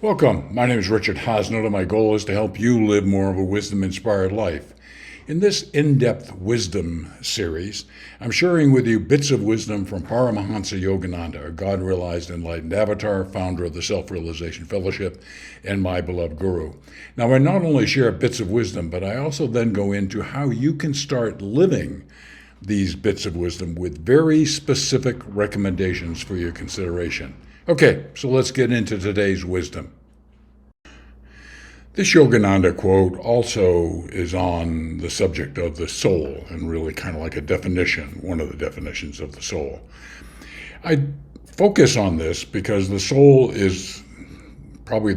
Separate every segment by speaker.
Speaker 1: Welcome. My name is Richard Hosnett, and my goal is to help you live more of a wisdom-inspired life. In this in-depth wisdom series, I'm sharing with you bits of wisdom from Paramahansa Yogananda, a God-realized enlightened avatar, founder of the Self-Realization Fellowship, and my beloved guru. Now, I not only share bits of wisdom, but I also then go into how you can start living these bits of wisdom with very specific recommendations for your consideration. Okay, so let's get into today's wisdom. This Yogananda quote also is on the subject of the soul and really kind of like a definition, one of the definitions of the soul. I focus on this because the soul is probably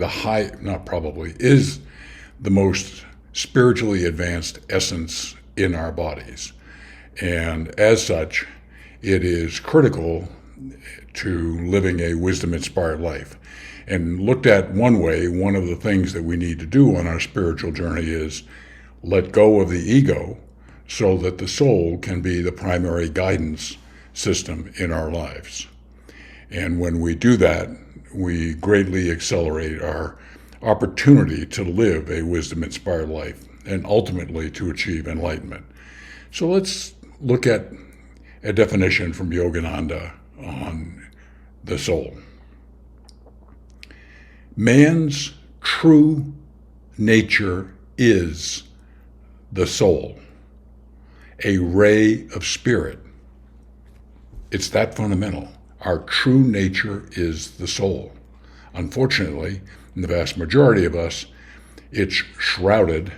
Speaker 1: is the most spiritually advanced essence in our bodies. And as such, it is critical to living a wisdom-inspired life. And looked at one way, one of the things that we need to do on our spiritual journey is let go of the ego so that the soul can be the primary guidance system in our lives. And when we do that, we greatly accelerate our opportunity to live a wisdom-inspired life and ultimately to achieve enlightenment. So let's look at a definition from Yogananda on the soul. Man's true nature is the soul, a ray of spirit. It's that fundamental. Our true nature is the soul. Unfortunately, in the vast majority of us, it's shrouded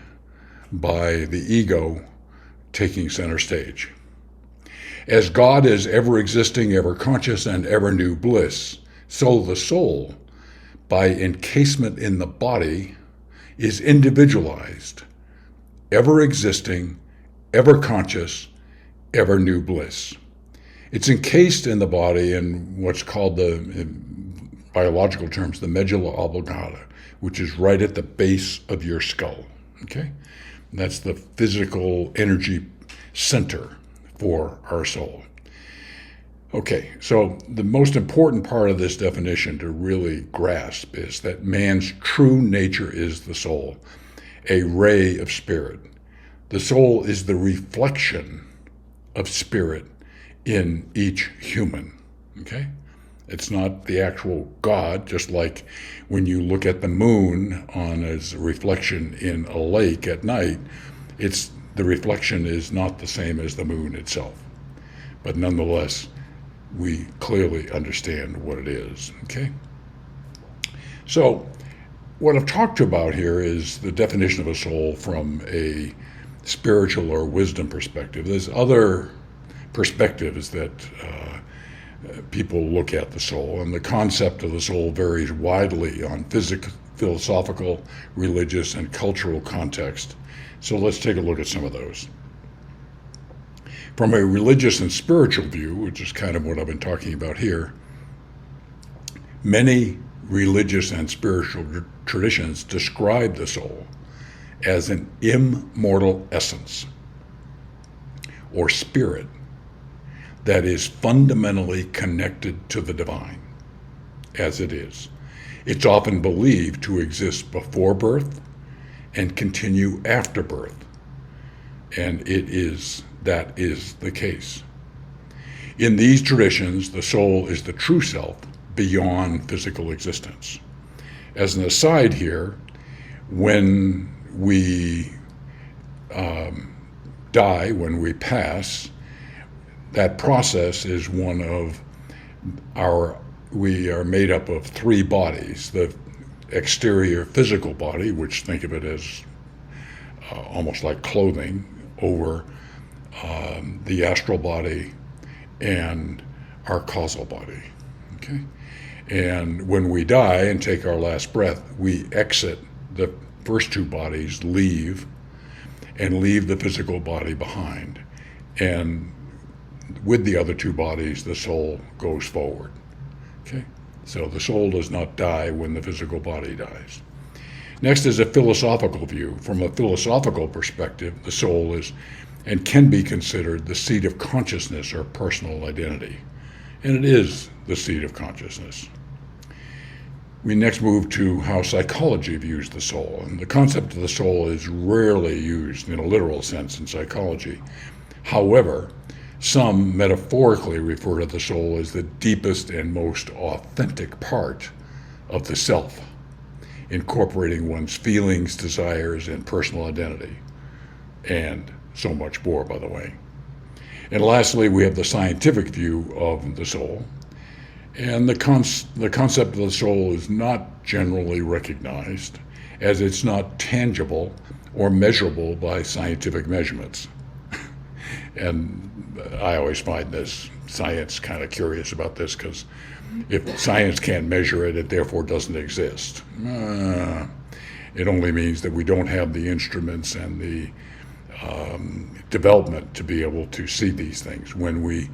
Speaker 1: by the ego taking center stage. As God is ever existing, ever conscious, and ever new bliss, so the soul, by encasement in the body, is individualized, ever existing, ever conscious, ever new bliss. It's encased in the body in what's called in biological terms, the medulla oblongata, which is right at the base of your skull. Okay? That's the physical energy center for our soul. Okay, so the most important part of this definition to really grasp is that man's true nature is the soul, a ray of spirit. The soul is the reflection of spirit in each human, okay? It's not the actual God, just like when you look at the moon on as a reflection in a lake at night, the reflection is not the same as the moon itself. But nonetheless, we clearly understand what it is, okay? So what I've talked about here is the definition of a soul from a spiritual or wisdom perspective. There's other perspectives that people look at the soul, and the concept of the soul varies widely on philosophical, religious, and cultural context. So let's take a look at some of those. From a religious and spiritual view, which is kind of what I've been talking about here, many religious and spiritual traditions describe the soul as an immortal essence or spirit that is fundamentally connected to the divine, as it is. It's often believed to exist before birth and continue after birth, and that is the case. In these traditions, the soul is the true self beyond physical existence. As an aside here, when we die, when we pass, that process is one of we are made up of three bodies: the exterior physical body, which think of it as almost like clothing over the astral body and our causal body, okay? And when we die and take our last breath, we exit the first two bodies, leave the physical body behind. And with the other two bodies, the soul goes forward, okay? So the soul does not die when the physical body dies. Next is a philosophical view. From a philosophical perspective, the soul is and can be considered the seat of consciousness or personal identity. And it is the seat of consciousness. We next move to how psychology views the soul. And the concept of the soul is rarely used in a literal sense in psychology. However, some metaphorically refer to the soul as the deepest and most authentic part of the self, incorporating one's feelings, desires, and personal identity, and so much more, by the way. And lastly, we have the scientific view of the soul. And the concept of the soul is not generally recognized, as it's not tangible or measurable by scientific measurements. And I always find this science kind of curious about this, because if science can't measure it, it therefore doesn't exist. It only means that we don't have the instruments and the development to be able to see these things. When we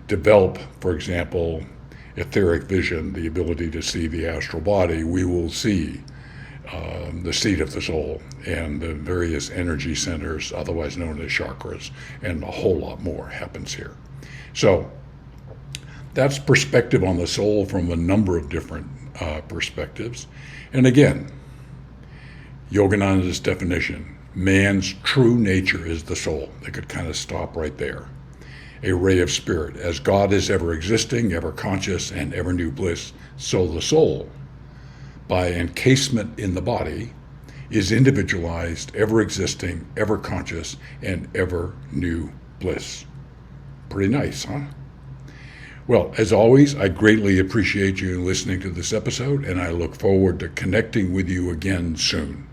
Speaker 1: develop, for example, etheric vision, the ability to see the astral body, we will see the seat of the soul and the various energy centers, otherwise known as chakras, and a whole lot more happens here. So that's perspective on the soul from a number of different perspectives. And again, Yogananda's definition, man's true nature is the soul. They could kind of stop right there. A ray of spirit. As God is ever existing, ever conscious, and ever new bliss, so the soul, by encasement in the body, is individualized, ever existing, ever conscious, and ever new bliss. Pretty nice, huh? Well, as always, I greatly appreciate you listening to this episode, and I look forward to connecting with you again soon.